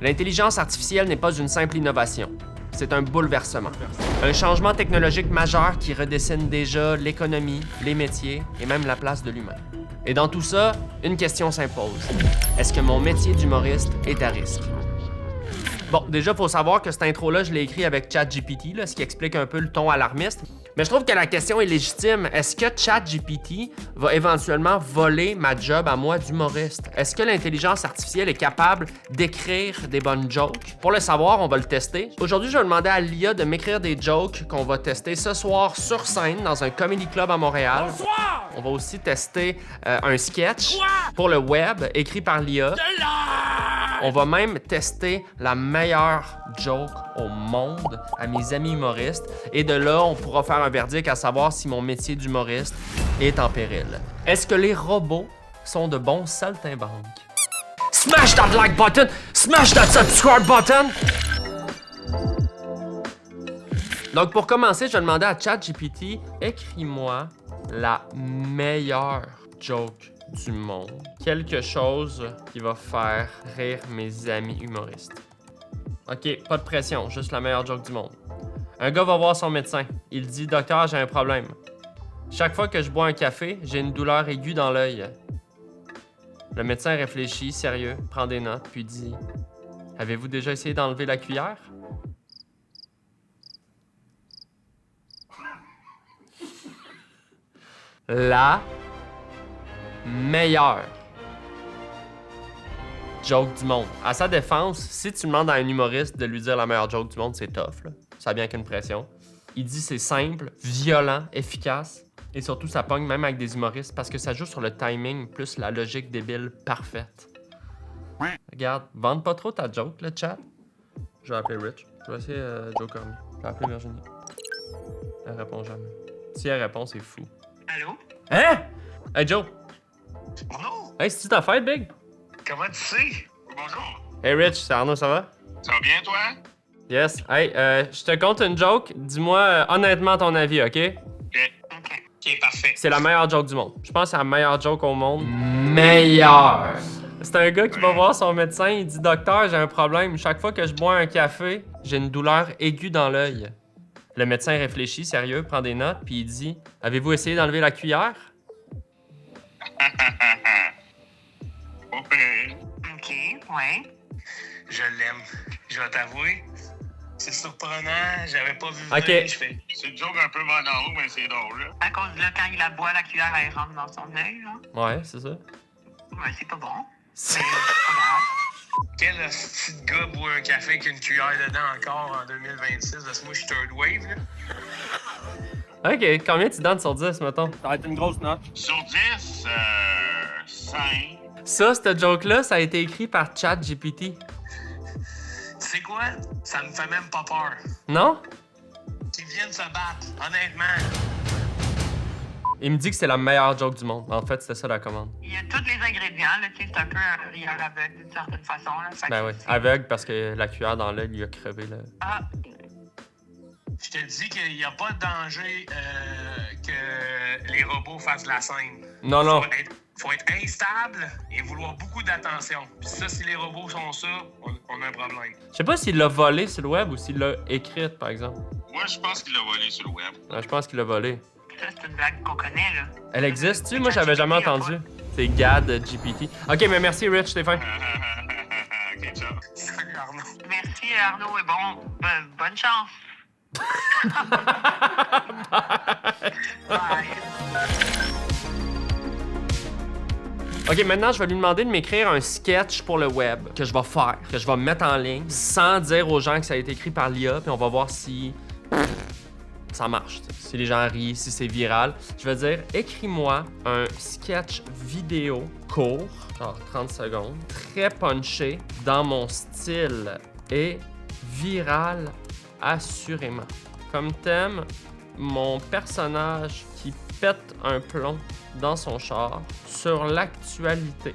L'intelligence artificielle n'est pas une simple innovation. C'est un bouleversement. Un changement technologique majeur qui redessine déjà l'économie, les métiers et même la place de l'humain. Et dans tout ça, une question s'impose. Est-ce que mon métier d'humoriste est à risque? Bon, déjà, il faut savoir que cette intro-là, je l'ai écrit avec ChatGPT, ce qui explique un peu le ton alarmiste. Mais je trouve que la question est légitime. Est-ce que ChatGPT va éventuellement voler ma job à moi d'humoriste? Est-ce que l'intelligence artificielle est capable d'écrire des bonnes jokes? Pour le savoir, on va le tester. Aujourd'hui, je vais demander à l'IA de m'écrire des jokes qu'on va tester ce soir sur scène dans un comedy club à Montréal. Bonsoir! On va aussi tester un sketch pour le web écrit par l'IA. On va même tester la meilleure joke au monde à mes amis humoristes. Et de là, on pourra faire un verdict à savoir si mon métier d'humoriste est en péril. Est-ce que les robots sont de bons saltimbanques? Smash that like button! Smash that subscribe button! Donc pour commencer, je vais demander à ChatGPT, écris-moi la meilleure joke du monde. Quelque chose qui va faire rire mes amis humoristes. Ok, pas de pression, juste la meilleure joke du monde. Un gars va voir son médecin. Il dit « Docteur, j'ai un problème. Chaque fois que je bois un café, j'ai une douleur aiguë dans l'œil. » Le médecin réfléchit, sérieux, prend des notes, puis dit « Avez-vous déjà essayé d'enlever la cuillère? » La meilleure joke du monde. À sa défense, si tu demandes à un humoriste de lui dire la meilleure joke du monde, c'est tough, là. Ça vient qu'une pression. Il dit c'est simple, violent, efficace, et surtout ça pogne même avec des humoristes parce que ça joue sur le timing plus la logique débile parfaite. Regarde, vende pas trop ta joke, le chat. Je vais appeler Rich. Je vais essayer Joker. Je vais appeler Virginie. Elle répond jamais. Si elle répond, c'est fou. Allô? Hein? Hey Joe! Bonjour! Hey, c'est-tu ta fête, Big? Comment tu sais? Bonjour! Hey Rich, c'est Arnaud, ça va? Ça va bien, toi? Yes. Hey, je te conte une joke. Dis-moi honnêtement ton avis, OK? Ok, parfait. C'est la meilleure joke du monde. Je pense que c'est la meilleure joke au monde. Meilleure! C'est un gars qui va voir son médecin, il dit « Docteur, j'ai un problème. Chaque fois que je bois un café, j'ai une douleur aiguë dans l'œil. » Le médecin réfléchit, sérieux, prend des notes, puis il dit « Avez-vous essayé d'enlever la cuillère? » Ok, ouais. Je l'aime. Je vais t'avouer. C'est surprenant, j'avais pas vu Ok. venir. C'est une joke un peu monaro, mais c'est drôle, là. À cause de là, quand il la boit, la cuillère, elle rentre dans son œil, là. Ouais, c'est ça. Ouais, c'est pas bon. C'est pas grave. Quel petit gars boit un café avec une cuillère dedans encore en 2026? Laisse-moi, je suis third wave, là. OK, combien tu donnes sur 10, mettons? Ça va être une grosse note. Sur 10, 5. Ça, cette joke-là, ça a été écrit par ChatGPT. Tu sais quoi? Ça me fait même pas peur. Non? Qu'ils viennent se battre, honnêtement. Il me dit que c'est la meilleure joke du monde. En fait, c'était ça la commande. Il y a tous les ingrédients, là, tu sais, c'est un peu un rire aveugle d'une certaine façon, là. Fait Ben que oui, c'est- aveugle parce que la cuillère dans l'œil lui a crevé là. Ah. Je te dis qu'il n'y a pas de danger que les robots fassent la scène. Non, non. Faut être instable et vouloir beaucoup d'attention. Puis ça, si les robots sont ça, on a un problème. Je sais pas s'il l'a volé sur le web ou s'il l'a écrite, par exemple. Moi, je pense qu'il l'a volé sur le web. Ouais, je pense qu'il l'a volé. Ça, c'est une blague qu'on connaît, là. Elle existe-tu? Moi, j'avais jamais entendu. C'est GAD GPT. OK, mais merci, Rich, t'es fin. Ok, ciao. Salut, Arnaud. Merci, Arnaud, et bonne chance. Bye. OK, maintenant, je vais lui demander de m'écrire un sketch pour le web que je vais faire, que je vais mettre en ligne sans dire aux gens que ça a été écrit par l'IA, puis on va voir si ça marche, t'sais. Si les gens rient, si c'est viral. Je vais dire, écris-moi un sketch vidéo court, genre 30 secondes, très punché, dans mon style et viral assurément. Comme thème, mon personnage qui pète un plomb dans son char sur l'actualité.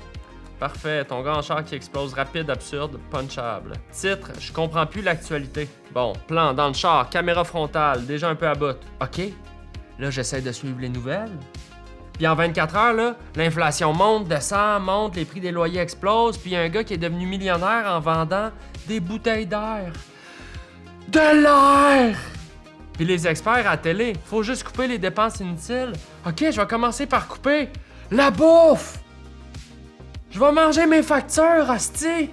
Parfait, ton gars en char qui explose rapide, absurde, punchable. Titre, je comprends plus l'actualité. Bon, plan dans le char, caméra frontale, déjà un peu à bout. OK, là j'essaie de suivre les nouvelles. Puis en 24 heures, là, l'inflation monte, descend, monte, les prix des loyers explosent, puis il y a un gars qui est devenu millionnaire en vendant des bouteilles d'air. De l'air! Puis les experts à la télé, faut juste couper les dépenses inutiles. OK, je vais commencer par couper la bouffe! Je vais manger mes factures, hostie!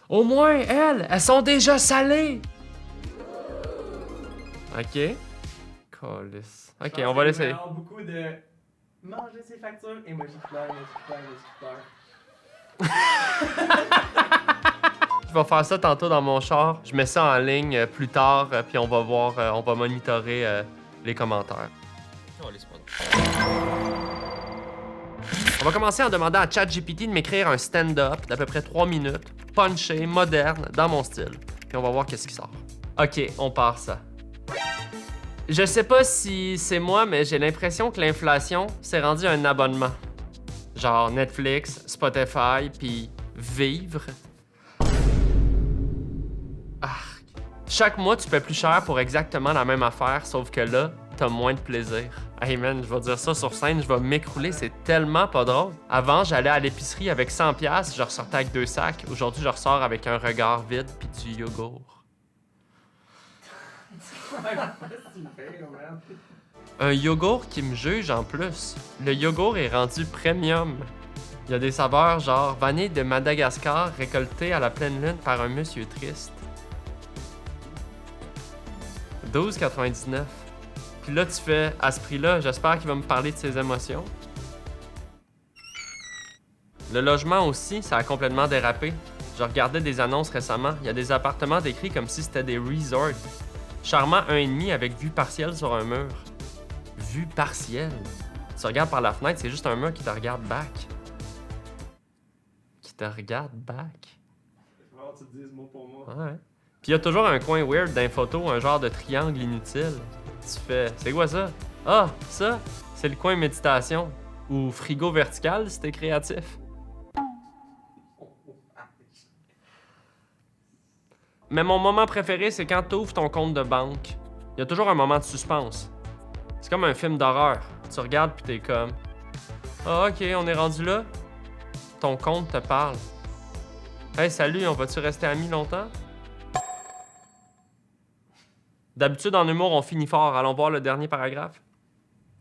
Au moins, elles sont déjà salées! OK. Câlisse. OK, on va l'essayer. Beaucoup de manger ses factures, émoji de pleurs, émoji de pleurs, émoji de pleurs. Je vais faire ça tantôt dans mon char. Je mets ça en ligne plus tard, puis on va voir, on va monitorer les commentaires. On va commencer en demandant à ChatGPT de m'écrire un stand-up d'à peu près 3 minutes, punché, moderne, dans mon style. Puis on va voir qu'est-ce qui sort. OK, on part ça. Je sais pas si c'est moi, mais j'ai l'impression que l'inflation s'est rendue un abonnement. Genre Netflix, Spotify, puis Vivre. Arc. Chaque mois, tu paies plus cher pour exactement la même affaire, sauf que là, t'as moins de plaisir. Hey man, je vais dire ça sur scène, je vais m'écrouler, c'est tellement pas drôle. Avant, j'allais à l'épicerie avec 100$, je ressortais avec 2 sacs. Aujourd'hui, je ressors avec un regard vide puis du yogourt. Un yogourt qui me juge en plus. Le yogourt est rendu premium. Il y a des saveurs genre vanille de Madagascar récoltée à la pleine lune par un monsieur triste. 12,99. Puis là, tu fais, à ce prix-là, j'espère qu'il va me parler de ses émotions. Le logement aussi, ça a complètement dérapé. Je regardais des annonces récemment. Il y a des appartements décrits comme si c'était des resorts. Charmant 1,5 avec vue partielle sur un mur. Vue partielle? Tu regardes par la fenêtre, c'est juste un mur qui te regarde back. Qui te regarde back? Je veux que tu te dises mot pour mot. Ouais. Puis il y a toujours un coin weird d'un photo, un genre de triangle inutile. Tu fais, c'est quoi ça? Ah, ça, c'est le coin méditation. Ou frigo vertical si t'es créatif. Mais mon moment préféré, c'est quand tu ouvres ton compte de banque. Il y a toujours un moment de suspense. C'est comme un film d'horreur. Tu regardes puis t'es comme... Ah, OK, on est rendu là. Ton compte te parle. Hey, salut, on va-tu rester amis longtemps? D'habitude, en humour, on finit fort. Allons voir le dernier paragraphe.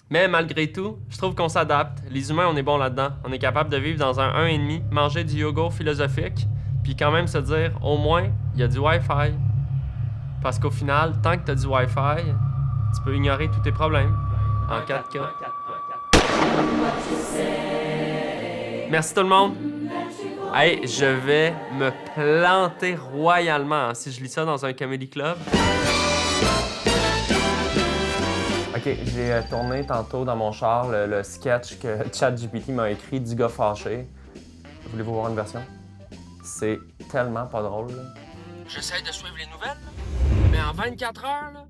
Mais malgré tout, je trouve qu'on s'adapte. Les humains, on est bon là-dedans. On est capable de vivre dans un 1,5, manger du yogourt philosophique, puis quand même se dire, au moins, il y a du Wi-Fi. Parce qu'au final, tant que tu as du Wi-Fi, tu peux ignorer tous tes problèmes. En 4K. Merci tout le monde. Hey, je vais me planter royalement si je lis ça dans un comedy club. OK, j'ai tourné tantôt dans mon char le sketch que ChatGPT m'a écrit du gars fâché. Voulez-vous voir une version? C'est tellement pas drôle, là. J'essaie de suivre les nouvelles, là, mais en 24 heures, là,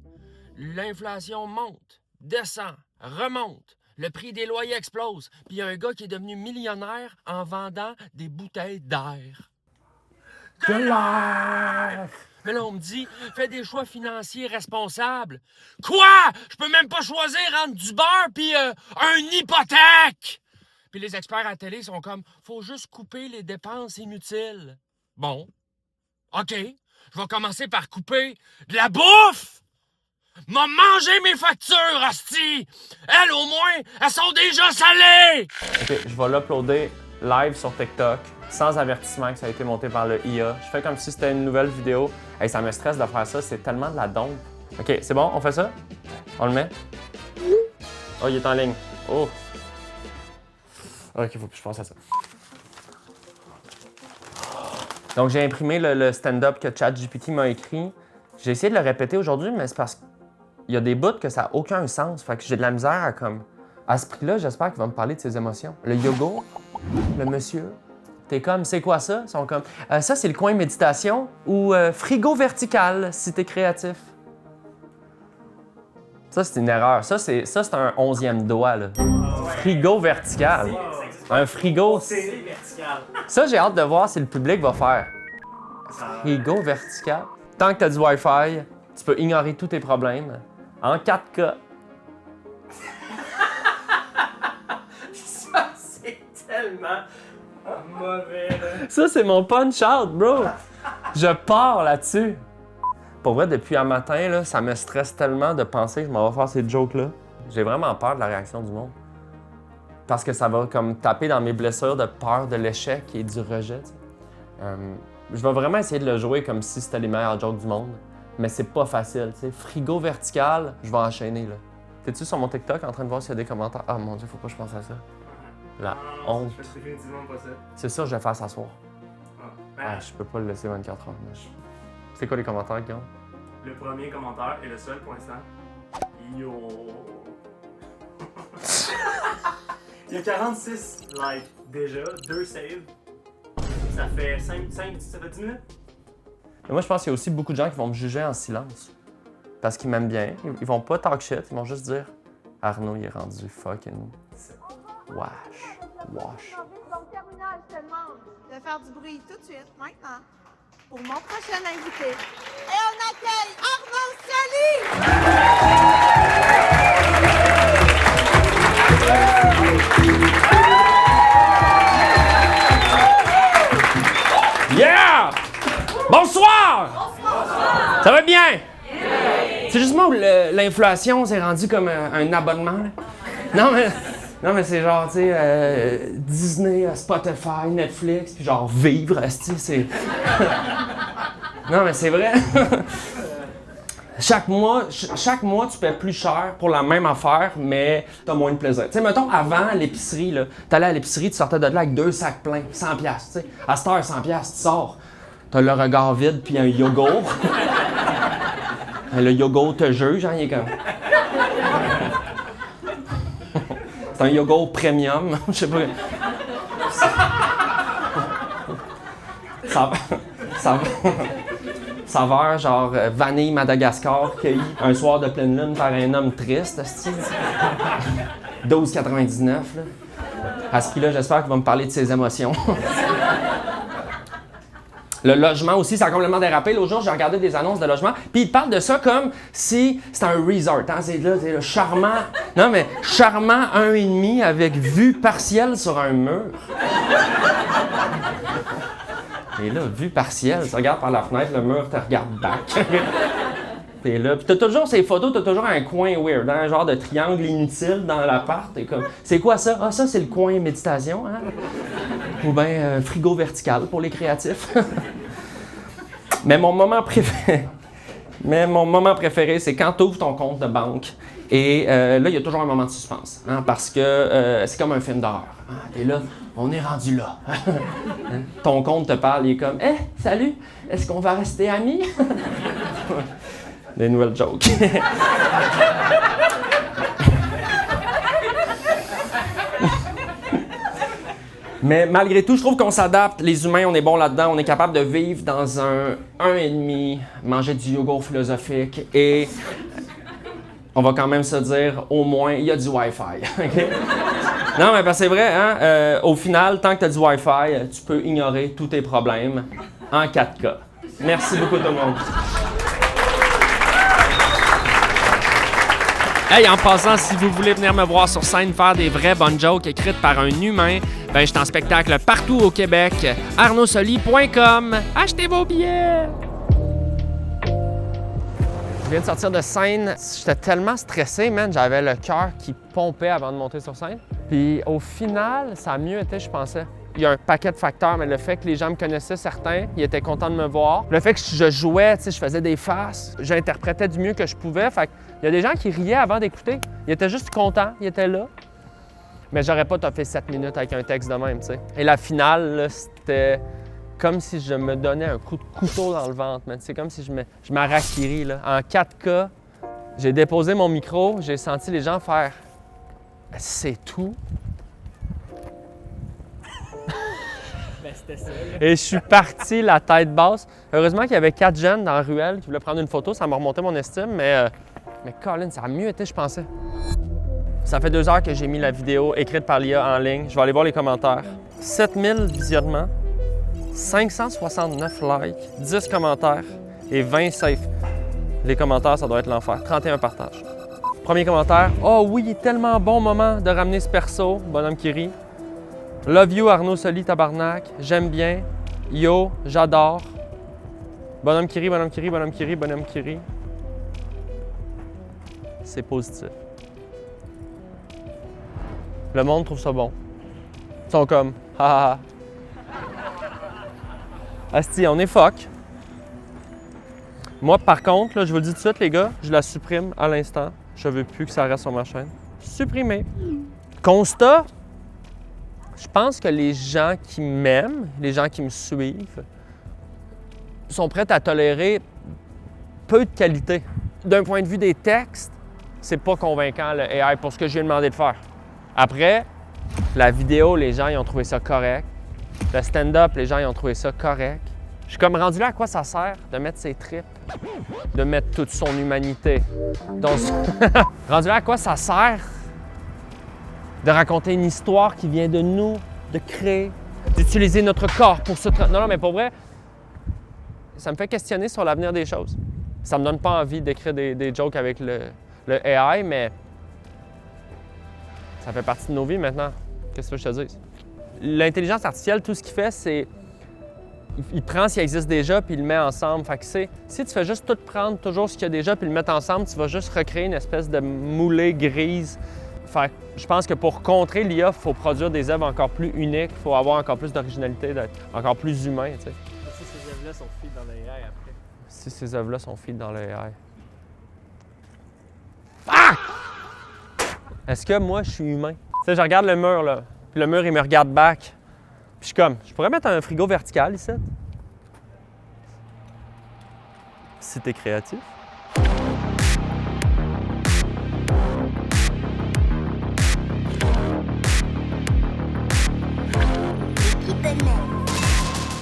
l'inflation monte, descend, remonte, le prix des loyers explose, puis il y a un gars qui est devenu millionnaire en vendant des bouteilles d'air. De l'air! Mais là, on me dit, fais des choix financiers responsables. Quoi? Je peux même pas choisir entre du beurre puis une hypothèque! Puis les experts à la télé sont comme, faut juste couper les dépenses inutiles. Bon, OK, je vais commencer par couper de la bouffe! M'a mangé mes factures, hostie! Elles, au moins, elles sont déjà salées! OK, je vais l'uploader live sur TikTok, sans avertissement que ça a été monté par le IA. Je fais comme si c'était une nouvelle vidéo. Hey, ça me stresse de faire ça, c'est tellement de la dompe. OK, c'est bon, on fait ça? On le met? Oh, il est en ligne. Oh! OK, faut que je pense à ça. Donc, j'ai imprimé le stand-up que ChatGPT m'a écrit. J'ai essayé de le répéter aujourd'hui, mais c'est parce qu'il y a des bouts que ça n'a aucun sens. Fait que j'ai de la misère à comme... À ce prix-là, j'espère qu'il va me parler de ses émotions. Le yogourt, le monsieur, t'es comme, c'est quoi ça? Ils sont comme, ça, c'est le coin méditation ou frigo vertical, si t'es créatif. Ça, c'est une erreur. Ça, c'est un 11e doigt, là. Frigo vertical. Un frigo... Ça, j'ai hâte de voir si le public va faire. Frigo vertical. Tant que t'as du Wi-Fi, Tu peux ignorer tous tes problèmes en 4K. Ça, c'est tellement mauvais, là. Ça, c'est mon punch-out, bro! Je pars là-dessus. Pour vrai, depuis un matin, là, ça me stresse tellement de penser que je m'en vais faire ces jokes-là. J'ai vraiment peur de la réaction du monde. Parce que ça va comme taper dans mes blessures de peur de l'échec et du rejet. Je vais vraiment essayer de le jouer comme si c'était les meilleurs jokes du monde. Mais c'est pas facile, tu sais. Frigo vertical, je vais enchaîner, là. T'es-tu sur mon TikTok en train de voir s'il y a des commentaires? Ah mon Dieu, faut pas que je pense à ça. La honte. Je fais définitivement pas ça. C'est ça que je vais faire s'asseoir. Ben, Ah, je peux pas le laisser 24 heures. Mais c'est quoi les commentaires, Guillaume? le premier commentaire est le seul pour l'instant. Yo! Il y a 46 likes déjà, 2 saves. Ça fait 5, ça fait 10 minutes? Mais moi, je pense qu'il y a aussi beaucoup de gens qui vont me juger en silence. Parce qu'ils m'aiment bien. Ils vont pas talk shit, ils vont juste dire Arnaud, il est rendu fucking wash. Donc, terminal, je te demande de faire du bruit tout de suite, maintenant, pour mon prochain invité. Et on accueille Arnaud Soli! Yeah! Bonsoir! Ça va bien? C'est juste moi où l'inflation s'est rendue comme un abonnement. Là. Non, mais c'est genre, tu sais, Disney, Spotify, Netflix, puis genre vivre, c'est... Non, mais c'est vrai. Chaque mois, tu paies plus cher pour la même affaire, mais t'as moins de plaisir. Tu sais, mettons, avant, l'épicerie, là, t'allais à l'épicerie, tu sortais de là avec 2 sacs pleins, 100$, tu sais. À cette heure, 100$, tu sors, t'as le regard vide puis un yogourt. Le yogourt te juge, hein, il est comme... C'est un yogourt premium, je sais pas... Saveur genre vanille Madagascar cueilli un soir de pleine lune par un homme triste, style. 12,99 là. À ce prix-là, j'espère qu'il va me parler de ses émotions. Le logement aussi, ça a complètement dérapé. L'autre jour, j'ai regardé des annonces de logement, puis ils parlent de ça comme si c'était un resort. Hein? C'est le charmant. Non, mais charmant 1,5 avec vue partielle sur un mur. Et là, vue partielle, tu regardes par la fenêtre, le mur te regarde back. T'es là, puis t'as toujours ces photos, t'as toujours un coin weird, hein? Un genre de triangle inutile dans l'appart. T'es comme, c'est quoi ça? Ah, ça, c'est le coin méditation, hein? Ou bien frigo vertical pour les créatifs. Mais mon moment préféré, c'est quand tu ouvres ton compte de banque et là, il y a toujours un moment de suspense, hein, parce que c'est comme un film d'horreur. Hein, et là, on est rendu là. Hein, ton compte te parle, il est comme « Hey, salut, est-ce qu'on va rester amis? » Des nouvelles jokes. Mais malgré tout, je trouve qu'on s'adapte. Les humains, on est bons là-dedans. On est capable de vivre dans un 1,5, manger du yogourt philosophique et on va quand même se dire, au moins, il y a du Wi-Fi. Okay? Non, mais c'est vrai, hein? Au final, tant que tu as du Wi-Fi, tu peux ignorer tous tes problèmes en 4K. Merci beaucoup tout le monde. Hey, en passant, si vous voulez venir me voir sur scène faire des vraies bonnes jokes écrites par un humain, ben je suis en spectacle partout au Québec. arnaudsoli.com. Achetez vos billets! Je viens de sortir de scène. J'étais tellement stressé, man. J'avais le cœur qui pompait avant de monter sur scène. Puis au final, ça a mieux été, je pensais. Il y a un paquet de facteurs, mais le fait que les gens me connaissaient, certains, ils étaient contents de me voir. Le fait que je jouais, tu sais, je faisais des faces, j'interprétais du mieux que je pouvais. Fait il y a des gens qui riaient avant d'écouter. Ils étaient juste contents, ils étaient là. Mais j'aurais pas toffé 7 minutes avec un texte de même, tu sais. Et la finale, là, c'était comme si je me donnais un coup de couteau dans le ventre, man. C'est comme si je m'harakiri, là. En 4K, j'ai déposé mon micro, j'ai senti les gens faire « C'est tout? » Et je suis parti la tête basse. Heureusement qu'il y avait 4 jeunes dans la ruelle qui voulaient prendre une photo. Ça m'a remonté mon estime, mais Colin, ça a mieux été, je pensais. Ça fait 2 heures que j'ai mis la vidéo écrite par l'IA en ligne. Je vais aller voir les commentaires. 7000 visionnements, 569 likes, 10 commentaires et 20 saves. Les commentaires, ça doit être l'enfer. 31 partages. Premier commentaire. Oh oui, tellement bon moment de ramener ce perso, bonhomme qui rit. Love you, Arnaud Soli, tabarnak. J'aime bien. Yo, j'adore. Bonhomme qui rit, bonhomme qui rit, bonhomme qui rit, bonhomme qui rit. C'est positif. Le monde trouve ça bon. Ils sont comme, ha ha ha. Asti, on est fuck. Moi, par contre, là, je vous le dis tout de suite, les gars, je la supprime à l'instant. Je veux plus que ça reste sur ma chaîne. Supprimer. Constat, je pense que les gens qui m'aiment, les gens qui me suivent, sont prêts à tolérer peu de qualité. D'un point de vue des textes, c'est pas convaincant le AI pour ce que j'ai demandé de faire. Après, la vidéo, les gens ils ont trouvé ça correct. Le stand-up, les gens ils ont trouvé ça correct. Je suis comme rendu là, à quoi ça sert de mettre ses tripes, de mettre toute son humanité. Donc, rendu là, à quoi ça sert de raconter une histoire qui vient de nous, de créer, d'utiliser notre corps pour se... Non, mais pour vrai, ça me fait questionner sur l'avenir des choses. Ça me donne pas envie d'écrire des jokes avec le AI, mais ça fait partie de nos vies maintenant. Qu'est-ce que je te dis? L'intelligence artificielle, tout ce qu'il fait, c'est... Il prend ce qui existe déjà puis il le met ensemble. Fait que si tu fais juste tout prendre toujours ce qu'il y a déjà puis le mettre ensemble, tu vas juste recréer une espèce de moulée grise. Fait que je pense que pour contrer l'IA, il faut produire des œuvres encore plus uniques, il faut avoir encore plus d'originalité, d'être encore plus humain, tu sais. Si ces œuvres-là sont feed dans l'AI après. Si ces œuvres-là sont feed dans l'AI. Ah! Est-ce que moi, je suis humain? Tu sais, je regarde le mur, là, puis le mur, il me regarde back. Puis je suis comme, je pourrais mettre un frigo vertical ici? Si t'es créatif.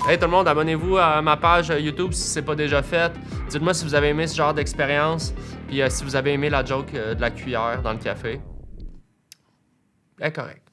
Hey tout le monde, abonnez-vous à ma page YouTube si ce n'est pas déjà fait. Dites-moi si vous avez aimé ce genre d'expérience. Puis si vous avez aimé la joke de la cuillère dans le café. Elle est correcte.